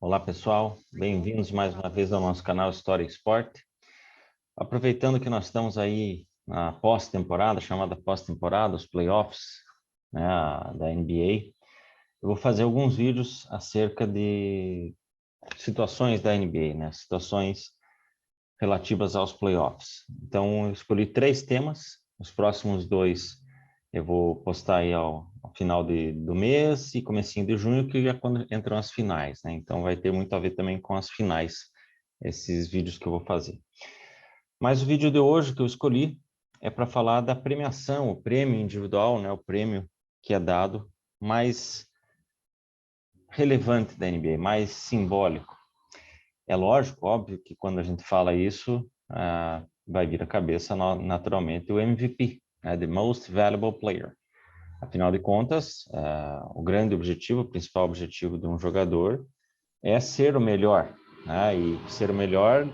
Olá pessoal, bem-vindos mais uma vez ao nosso canal História e Esporte. Aproveitando que nós estamos aí na pós-temporada, chamada pós-temporada, os playoffs, né, da NBA, eu vou fazer alguns vídeos acerca de situações da NBA, né, situações relativas aos playoffs. Então eu escolhi 3 temas, os próximos 2 eu vou postar aí ao final do mês e comecinho de junho, que é quando entram as finais, né? Então vai ter muito a ver também com as finais, esses vídeos que eu vou fazer. Mas o vídeo de hoje que eu escolhi é para falar da premiação, o prêmio individual, né? O prêmio que é dado mais relevante da NBA, mais simbólico. É lógico, óbvio, que quando a gente fala isso, vai vir à cabeça naturalmente o MVP, né? The Most Valuable Player. Afinal de contas, o grande objetivo, o principal objetivo de um jogador é ser o melhor, né? E ser o melhor,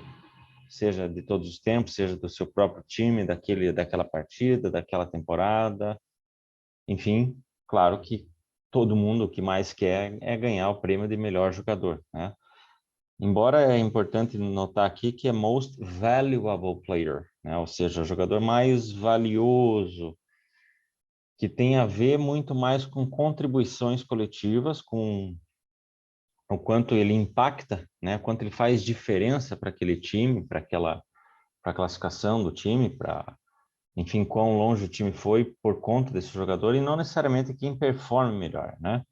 seja de todos os tempos, seja do seu próprio time, daquela partida, daquela temporada, enfim, claro que todo mundo o que mais quer é ganhar o prêmio de melhor jogador, né? Embora é importante notar aqui que é Most Valuable Player, né? Ou seja, o jogador mais valioso, que tem a ver muito mais com contribuições coletivas, com o quanto ele impacta, né? Quanto ele faz diferença para aquele time, para a classificação do time, para, enfim, quão longe o time foi por conta desse jogador e não necessariamente quem performe melhor, né?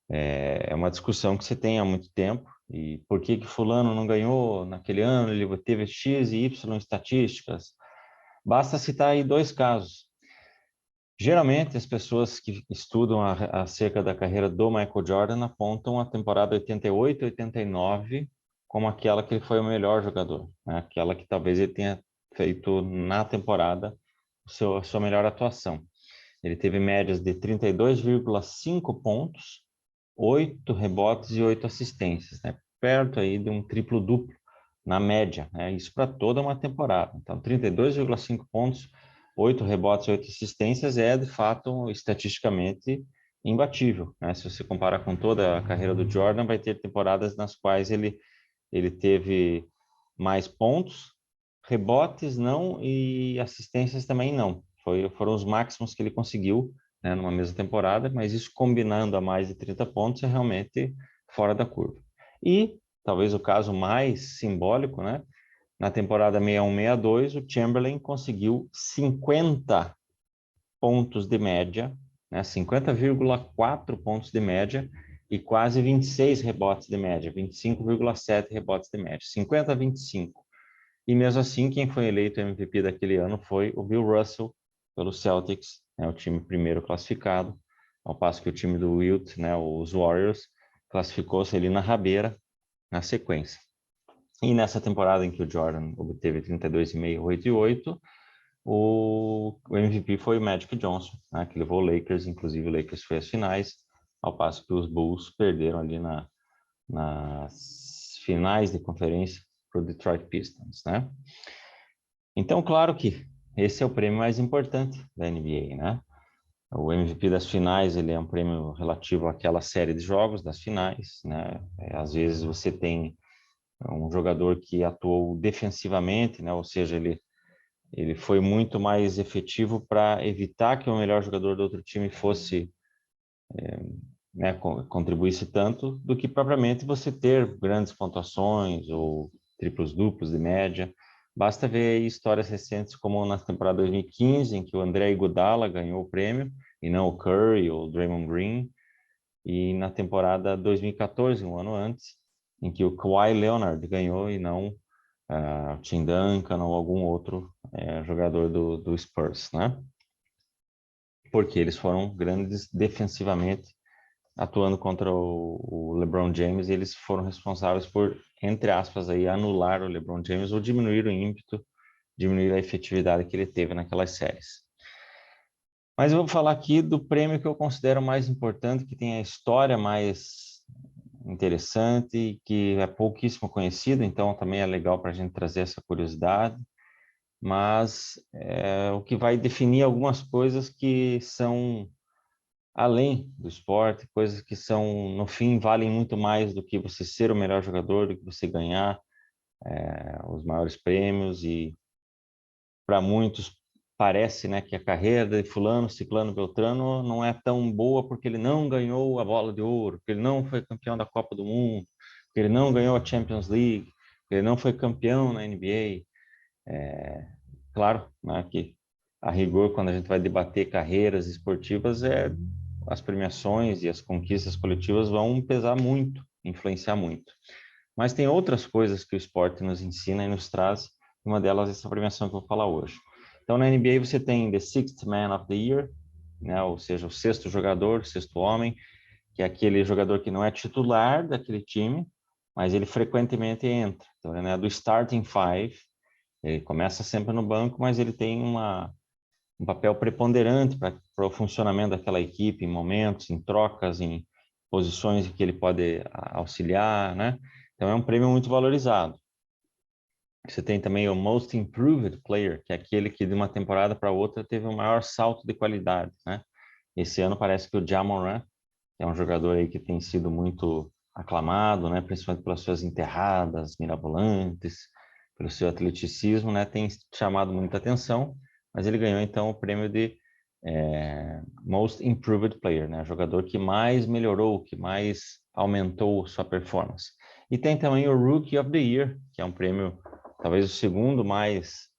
É uma discussão que você tem há muito tempo. E por que fulano não ganhou naquele ano? Ele teve X e Y estatísticas. Basta citar aí 2 casos. Geralmente, as pessoas que estudam acerca da carreira do Michael Jordan apontam a temporada 88 e 89 como aquela que ele foi o melhor jogador, né? Aquela que talvez ele tenha feito na temporada a sua melhor atuação. Ele teve médias de 32,5 pontos, 8 rebotes e 8 assistências, né? Perto aí de um triplo-duplo na média, né? Isso para toda uma temporada. Então, 32,5 pontos, 8 rebotes e 8 assistências é, de fato, estatisticamente imbatível, né? Se você comparar com toda a carreira do Jordan, vai ter temporadas nas quais ele teve mais pontos, rebotes não e assistências também não. Foram os máximos que ele conseguiu, né, numa mesma temporada, mas isso combinando a mais de 30 pontos é realmente fora da curva. E talvez o caso mais simbólico, né? Na temporada 61-62, o Chamberlain conseguiu 50 pontos de média, né? 50,4 pontos de média e quase 26 rebotes de média, 25,7 rebotes de média, 50 a 25. E mesmo assim, quem foi eleito MVP daquele ano foi o Bill Russell, pelo Celtics, né, o time primeiro classificado, ao passo que o time do Wilt, né, os Warriors, classificou-se ali na rabeira, na sequência. E nessa temporada em que o Jordan obteve 32,5, 8 e 8, o MVP foi o Magic Johnson, né, que levou o Lakers, inclusive o Lakers foi às finais, ao passo que os Bulls perderam ali nas finais de conferência para o Detroit Pistons, né? Então, claro que esse é o prêmio mais importante da NBA, né? O MVP das finais, ele é um prêmio relativo àquela série de jogos das finais, né? Às vezes você tem um jogador que atuou defensivamente, né? Ou seja, ele foi muito mais efetivo para evitar que o melhor jogador do outro time fosse, né, contribuísse tanto, do que propriamente você ter grandes pontuações ou triplos duplos de média. Basta ver histórias recentes como na temporada 2015, em que o André Iguodala ganhou o prêmio, e não o Curry ou o Draymond Green, e na temporada 2014, um ano antes, em que o Kawhi Leonard ganhou e não o Tim Duncan ou algum outro jogador do Spurs, né? Porque eles foram grandes defensivamente, atuando contra o LeBron James, e eles foram responsáveis por, entre aspas, aí, anular o LeBron James ou diminuir o ímpeto, diminuir a efetividade que ele teve naquelas séries. Mas eu vou falar aqui do prêmio que eu considero mais importante, que tem a história mais interessante, que é pouquíssimo conhecido, então também é legal para a gente trazer essa curiosidade, mas é o que vai definir algumas coisas que são além do esporte, coisas que são, no fim, valem muito mais do que você ser o melhor jogador, do que você ganhar os maiores prêmios. E para muitos parece, né, que a carreira de fulano, ciclano, beltrano não é tão boa porque ele não ganhou a bola de ouro, porque ele não foi campeão da Copa do Mundo, porque ele não ganhou a Champions League, porque ele não foi campeão na NBA. Claro, né, que a rigor, quando a gente vai debater carreiras esportivas, as premiações e as conquistas coletivas vão pesar muito, influenciar muito. Mas tem outras coisas que o esporte nos ensina e nos traz, uma delas é essa premiação que eu vou falar hoje. Então, na NBA você tem The Sixth Man of the Year, né, ou seja, o sexto jogador, o sexto homem, que é aquele jogador que não é titular daquele time, mas ele frequentemente entra. Então, ele é do starting five, ele começa sempre no banco, mas ele tem um papel preponderante para o funcionamento daquela equipe, em momentos, em trocas, em posições em que ele pode auxiliar, né? Então é um prêmio muito valorizado. Você tem também o Most Improved Player, que é aquele que de uma temporada para outra teve um maior salto de qualidade, né? Esse ano parece que o Ja Morant, que é um jogador aí que tem sido muito aclamado, né? Principalmente pelas suas enterradas mirabolantes, pelo seu atleticismo, né? Tem chamado muita atenção, mas ele ganhou então o prêmio de Most Improved Player, né? Jogador que mais melhorou, que mais aumentou sua performance. E tem também o Rookie of the Year, que é um prêmio, talvez o segundo mais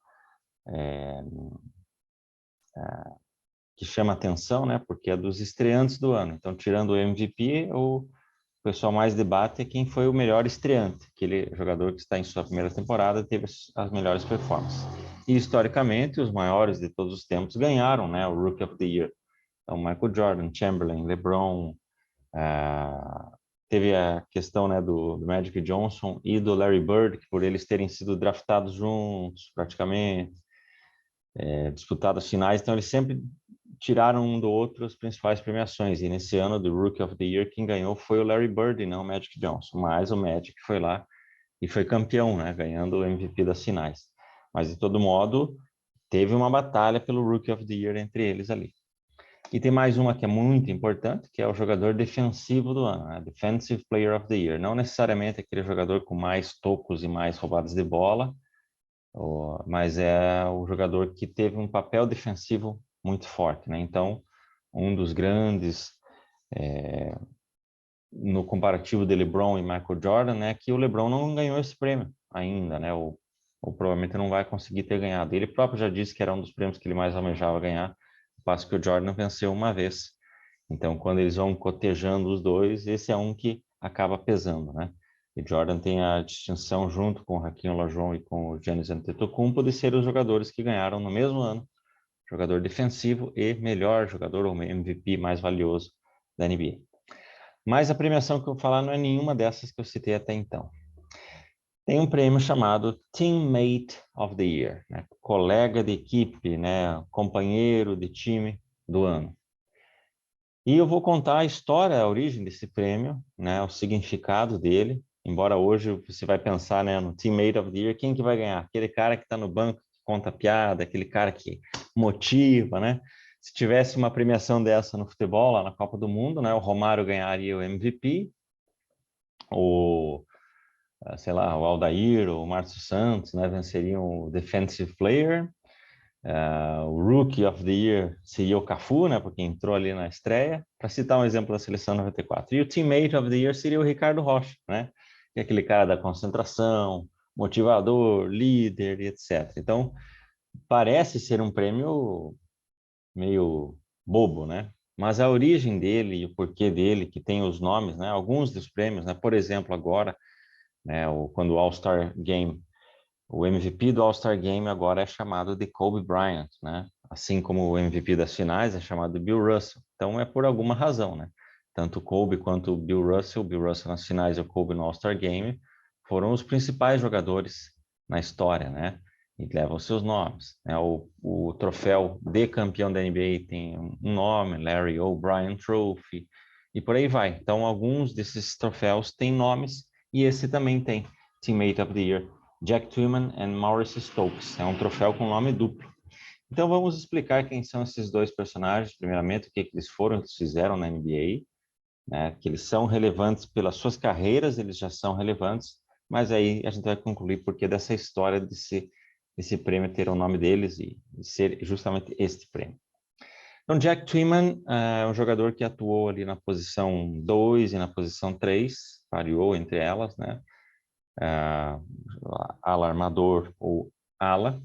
que chama atenção, né? Porque é dos estreantes do ano. Então, tirando o MVP, o pessoal mais debate é quem foi o melhor estreante, aquele jogador que está em sua primeira temporada e teve as melhores performances. E, historicamente, os maiores de todos os tempos ganharam, né? O Rookie of the Year. Então, Michael Jordan, Chamberlain, LeBron, teve a questão, né, do Magic Johnson e do Larry Bird, que por eles terem sido draftados juntos, praticamente, disputado as finais, então eles sempre tiraram um do outro as principais premiações. E nesse ano do Rookie of the Year, quem ganhou foi o Larry Bird e não o Magic Johnson. Mas o Magic foi lá e foi campeão, né, ganhando o MVP das finais. Mas de todo modo, teve uma batalha pelo Rookie of the Year entre eles ali. E tem mais uma que é muito importante, que é o jogador defensivo do ano, né? Defensive Player of the Year. Não necessariamente aquele jogador com mais tocos e mais roubadas de bola, mas é o jogador que teve um papel defensivo muito forte, né? Então, um dos grandes no comparativo de LeBron e Michael Jordan, né, que o LeBron não ganhou esse prêmio ainda, né? Ou provavelmente não vai conseguir ter ganhado. Ele próprio já disse que era um dos prêmios que ele mais almejava ganhar, ao passo que o Jordan venceu uma vez. Então, quando eles vão cotejando os dois, esse é um que acaba pesando, né? E Jordan tem a distinção, junto com o Hakeem Olajuwon e com o Giannis Antetokounmpo, de ser os jogadores que ganharam no mesmo ano, jogador defensivo e melhor jogador, ou MVP mais valioso da NBA. Mas a premiação que eu vou falar não é nenhuma dessas que eu citei até então. Tem um prêmio chamado Teammate of the Year, né? Colega de equipe, né? Companheiro de time do ano. E eu vou contar a história, a origem desse prêmio, né, o significado dele. Embora hoje você vai pensar, né, no Teammate of the Year, quem que vai ganhar? Aquele cara que está no banco, que conta piada, aquele cara que motiva, né? Se tivesse uma premiação dessa no futebol, lá na Copa do Mundo, né, o Romário ganharia o MVP, o, sei lá, o Aldair, o Márcio Santos, né, venceriam o Defensive Player. O Rookie of the Year seria o Cafu, né, porque entrou ali na estreia, para citar um exemplo da seleção 94. E o Teammate of the Year seria o Ricardo Rocha, né, que é aquele cara da concentração, motivador, líder e etc. Então, parece ser um prêmio meio bobo, né? Mas a origem dele e o porquê dele, que tem os nomes, né, alguns dos prêmios, né, por exemplo, agora, né, quando o All-Star Game, o MVP do All-Star Game agora é chamado de Kobe Bryant, né? Assim como o MVP das finais é chamado de Bill Russell. Então é por alguma razão, né? Tanto o Kobe quanto o Bill Russell nas finais e o Kobe no All-Star Game, foram os principais jogadores na história, né? E levam seus nomes, né? O troféu de campeão da NBA tem um nome, Larry O'Brien Trophy, e por aí vai. Então alguns desses troféus têm nomes e esse também tem, Teammate of the Year. Jack Twyman e Maurice Stokes. É um troféu com nome duplo. Então vamos explicar quem são esses dois personagens, primeiramente o que eles foram, o que eles fizeram na NBA, né? Que eles são relevantes pelas suas carreiras, eles já são relevantes, mas aí a gente vai concluir porque dessa história desse prêmio ter o nome deles e ser justamente este prêmio. Então, Jack Twyman é um jogador que atuou ali na posição 2 e na posição 3, variou entre elas, né? Ala armador ou ala.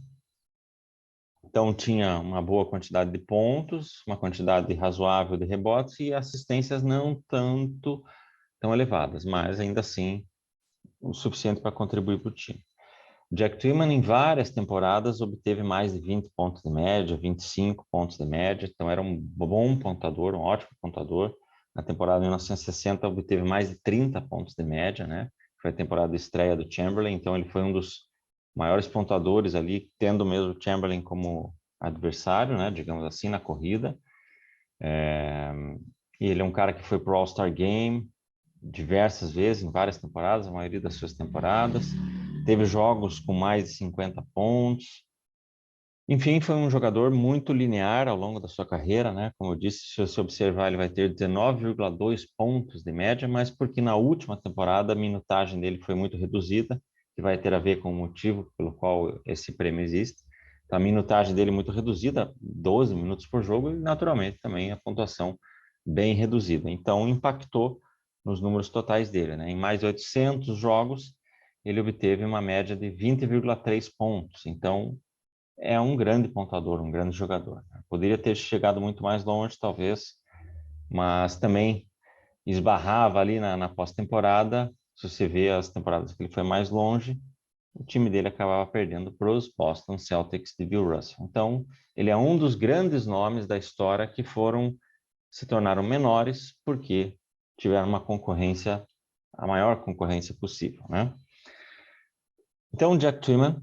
Então, tinha uma boa quantidade de pontos, uma quantidade razoável de rebotes e assistências não tanto tão elevadas, mas ainda assim o suficiente para contribuir para o time. Jack Twyman, em várias temporadas, obteve mais de 20 pontos de média, 25 pontos de média, então era um bom pontador, um ótimo pontador. Na temporada de 1960, obteve mais de 30 pontos de média, né? Foi a temporada de estreia do Chamberlain, então ele foi um dos maiores pontadores ali, tendo mesmo o Chamberlain como adversário, né? Digamos assim, na corrida. E ele é um cara que foi pro All-Star Game diversas vezes, em várias temporadas, a maioria das suas temporadas. Teve jogos com mais de 50 pontos. Enfim, foi um jogador muito linear ao longo da sua carreira, né? Como eu disse, se você observar, ele vai ter 19,2 pontos de média, mas porque na última temporada a minutagem dele foi muito reduzida, que vai ter a ver com o motivo pelo qual esse prêmio existe. Então, a minutagem dele muito reduzida, 12 minutos por jogo, e naturalmente também a pontuação bem reduzida. Então, impactou nos números totais dele, né? Em mais de 800 jogos, ele obteve uma média de 20,3 pontos. Então, é um grande pontuador, um grande jogador. Poderia ter chegado muito mais longe, talvez, mas também esbarrava ali na pós-temporada. Se você vê as temporadas que ele foi mais longe, o time dele acabava perdendo para os Boston Celtics de Bill Russell. Então, ele é um dos grandes nomes da história que se tornaram menores porque tiveram uma concorrência, a maior concorrência possível, né? Então, Jack Twyman,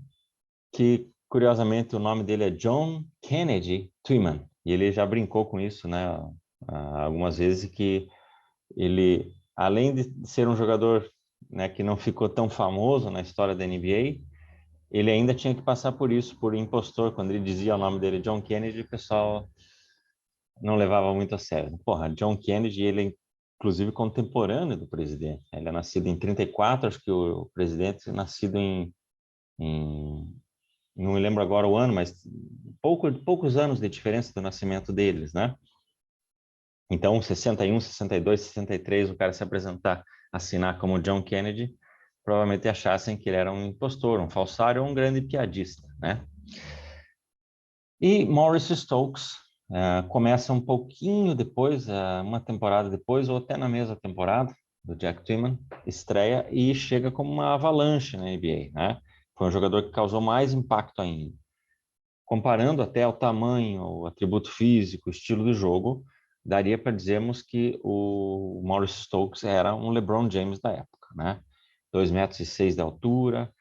que curiosamente o nome dele é John Kennedy Twyman, e ele já brincou com isso, né, algumas vezes, que ele, além de ser um jogador, né, que não ficou tão famoso na história da NBA, ele ainda tinha que passar por isso, por impostor. Quando ele dizia o nome dele, John Kennedy, o pessoal não levava muito a sério. Porra, John Kennedy, ele é inclusive contemporâneo do presidente. Ele é nascido em 34, acho que o presidente é nascido em não me lembro agora o ano, mas poucos anos de diferença do nascimento deles, né? Então, 61, 62, 63, o cara se apresentar, assinar como John Kennedy, provavelmente achassem que ele era um impostor, um falsário ou um grande piadista, né? E Maurice Stokes começa um pouquinho depois, uma temporada depois, ou até na mesma temporada do Jack Twyman, estreia e chega como uma avalanche na NBA, né? Foi um jogador que causou mais impacto ainda. Comparando até o tamanho, o atributo físico, o estilo de jogo, daria para dizermos que o Maurice Stokes era um LeBron James da época, né? 2,6 metros de altura,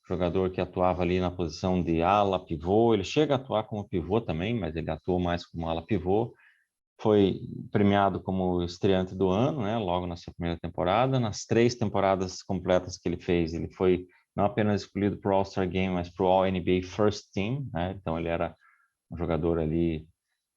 jogador que atuava ali na posição de ala, pivô. Ele chega a atuar como pivô também, mas ele atuou mais como ala pivô. Foi premiado como estreante do ano, né? Logo na sua primeira temporada. Nas 3 temporadas completas que ele fez, ele foi não apenas escolhido para o All-Star Game, mas para o All-NBA First Team, né? Então ele era um jogador ali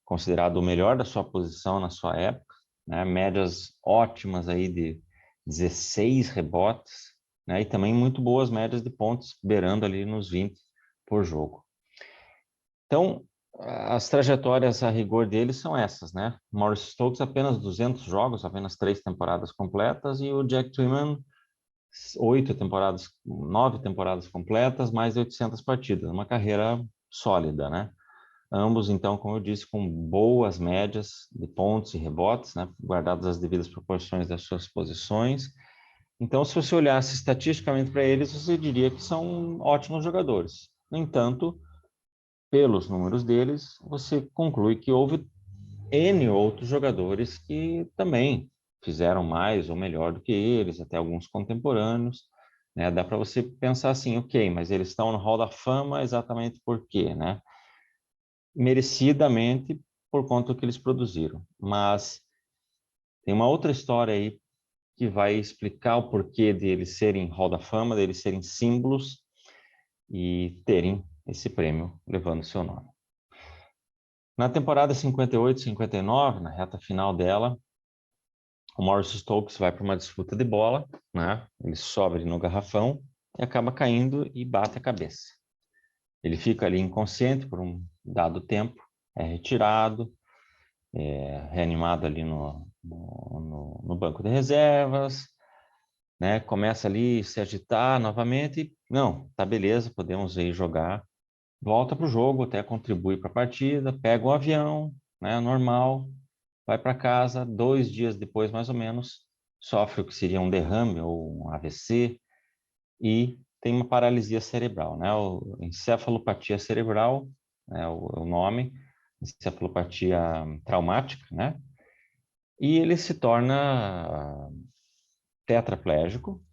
considerado o melhor da sua posição na sua época, né? Médias ótimas aí de 16 rebotes, né? E também muito boas médias de pontos, beirando ali nos 20 por jogo. Então, as trajetórias a rigor deles são essas, né? Maurice Stokes apenas 200 jogos, apenas 3 temporadas completas, e o Jack Twyman 9 temporadas completas, mais de 800 partidas, uma carreira sólida, né? Ambos, então, como eu disse, com boas médias de pontos e rebotes, né? Guardadas as devidas proporções das suas posições. Então, se você olhasse estatisticamente para eles, você diria que são ótimos jogadores. No entanto, pelos números deles, você conclui que houve N outros jogadores que também fizeram mais ou melhor do que eles, até alguns contemporâneos, né? Dá para você pensar assim, ok, mas eles estão no Hall da Fama exatamente por quê, né? Merecidamente por conta do que eles produziram. Mas tem uma outra história aí que vai explicar o porquê de eles serem Hall da Fama, de eles serem símbolos e terem esse prêmio levando o seu nome. Na temporada 58-59, na reta final dela, o Maurice Stokes vai para uma disputa de bola, né? Ele sobe ali no garrafão e acaba caindo e bate a cabeça. Ele fica ali inconsciente por um dado tempo, é retirado, reanimado ali no banco de reservas, né? Começa ali a se agitar novamente. E, não, tá beleza, podemos ir jogar. Volta para o jogo, até contribui para a partida, pega um avião, né? Normal, vai para casa. 2 dias depois, mais ou menos, sofre o que seria um derrame ou um AVC e tem uma paralisia cerebral, né? O encefalopatia cerebral, né? O nome, encefalopatia traumática, né? E ele se torna tetraplégico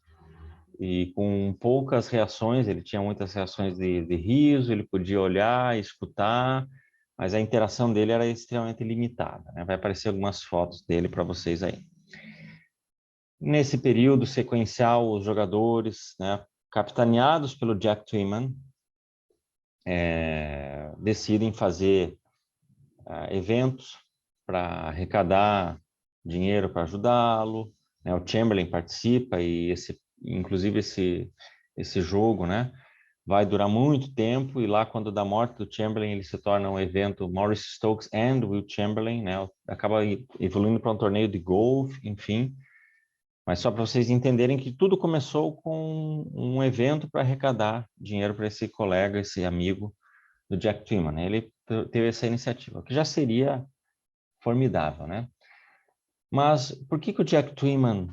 e com poucas reações. Ele tinha muitas reações de riso, ele podia olhar, escutar, mas a interação dele era extremamente limitada, né? Vai aparecer algumas fotos dele para vocês aí. Nesse período sequencial, os jogadores, né, capitaneados pelo Jack Twyman, decidem fazer eventos para arrecadar dinheiro para ajudá-lo, né? O Chamberlain participa e inclusive esse jogo, né, vai durar muito tempo, e lá quando da morte do Chamberlain ele se torna um evento Maurice Stokes and Will Chamberlain, né? Acaba evoluindo para um torneio de golfe, enfim. Mas só para vocês entenderem que tudo começou com um evento para arrecadar dinheiro para esse colega, esse amigo do Jack Twyman, né? Ele teve essa iniciativa, que já seria formidável, né? Mas por que o Jack Twyman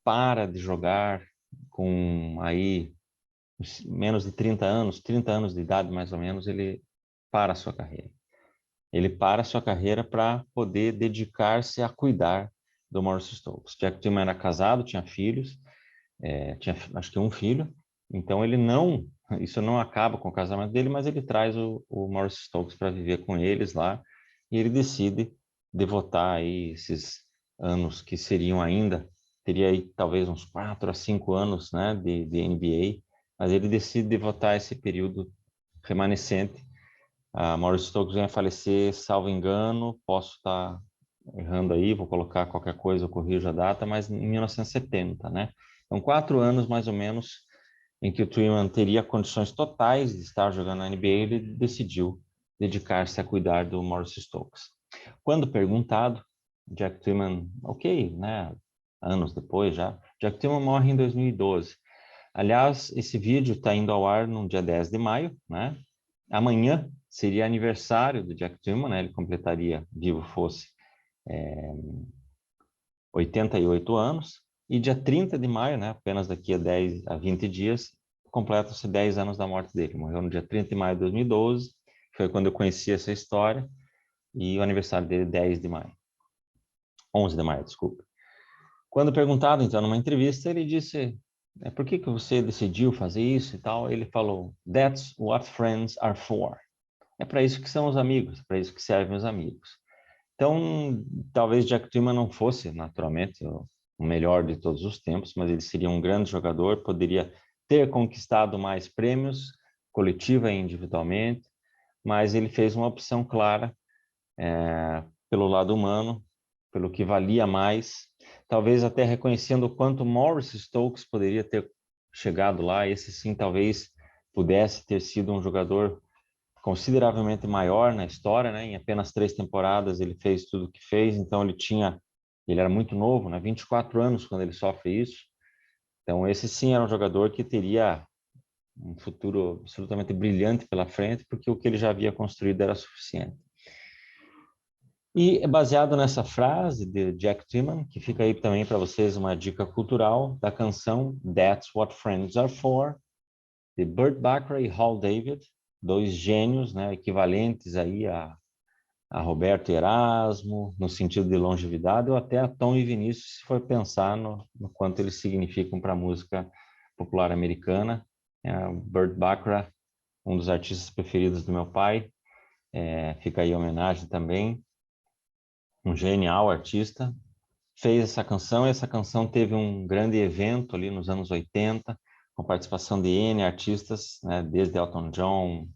para de jogar com aí menos de 30 anos, 30 anos de idade mais ou menos, ele para a sua carreira? Ele para a sua carreira para poder dedicar-se a cuidar do Maurice Stokes. Jack Twyman era casado, tinha filhos, tinha acho que um filho, então isso não acaba com o casamento dele, mas ele traz o Maurice Stokes para viver com eles lá, e ele decide devotar aí esses anos que seriam ainda, teria aí talvez uns 4 a 5 anos, né, de NBA, mas ele decide devotar esse período remanescente. A Maurice Stokes vem a falecer, salvo engano, posso estar errando aí, vou colocar qualquer coisa, eu corrijo a data, mas em 1970, né? Então, 4 anos mais ou menos em que o Twyman teria condições totais de estar jogando na NBA, ele decidiu dedicar-se a cuidar do Maurice Stokes. Quando perguntado, Jack Twyman, ok, né? Anos depois já, Jack Twyman morre em 2012. Aliás, esse vídeo está indo ao ar no dia 10 de maio, né? Amanhã seria aniversário do Jack Twyman, né? Ele completaria, vivo fosse, 88 anos, e dia 30 de maio, né, apenas daqui a 10 a 20 dias, completam-se 10 anos da morte dele. Morreu no dia 30 de maio de 2012, foi quando eu conheci essa história, e o aniversário dele é 10 de maio. 11 de maio, desculpa. Quando perguntado, então, numa entrevista, ele disse, por que você decidiu fazer isso e tal? Ele falou, that's what friends are for. É para isso que são os amigos, para isso que servem os amigos. Então, talvez Jack Twyman não fosse, naturalmente, o melhor de todos os tempos, mas ele seria um grande jogador, poderia ter conquistado mais prêmios, coletiva e individualmente, mas ele fez uma opção clara pelo lado humano, pelo que valia mais, talvez até reconhecendo o quanto Maurice Stokes poderia ter chegado lá. Esse sim talvez pudesse ter sido um jogador consideravelmente maior na história, né? Em apenas 3 temporadas ele fez tudo o que fez, então ele era muito novo, né? 24 anos quando ele sofre isso. Então esse sim era um jogador que teria um futuro absolutamente brilhante pela frente, porque o que ele já havia construído era suficiente. E é baseado nessa frase de Jack Twyman, que fica aí também para vocês uma dica cultural, da canção That's What Friends Are For, de Burt Bacharach e Hal David, 2 gênios, né, equivalentes aí a Roberto e Erasmo, no sentido de longevidade, ou até a Tom e Vinícius, se for pensar no quanto eles significam para a música popular americana. Burt Bacharach, um dos artistas preferidos do meu pai, fica aí a homenagem também, um genial artista, fez essa canção, e essa canção teve um grande evento ali nos anos 80, com participação de N artistas, né, desde Elton John,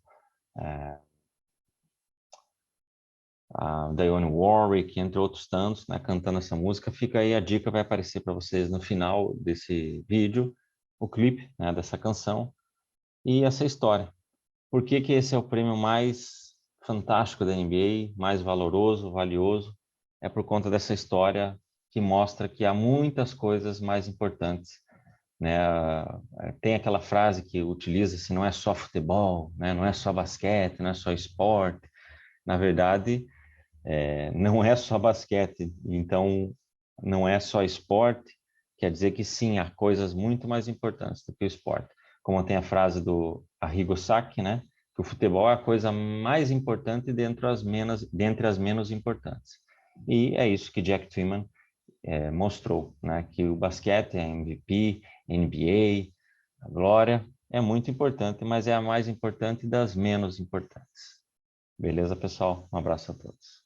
a Dionne Warwick, entre outros tantos, né, cantando essa música. Fica aí a dica, vai aparecer para vocês no final desse vídeo, o clipe, né, dessa canção e essa história. Por que que esse é o prêmio mais fantástico da NBA, mais valoroso, valioso? É por conta dessa história que mostra que há muitas coisas mais importantes, né? Tem aquela frase que utiliza-se, não é só futebol, né? Não é só basquete, não é só esporte. Na verdade, não é só basquete, então não é só esporte, quer dizer que sim, há coisas muito mais importantes do que o esporte. Como tem a frase do Arrigo Sacchi, né? Que o futebol é a coisa mais importante dentre as menos importantes. E é isso que Jack Twyman mostrou, né? Que o basquete é MVP, NBA, a glória é muito importante, mas é a mais importante das menos importantes. Beleza, pessoal? Um abraço a todos.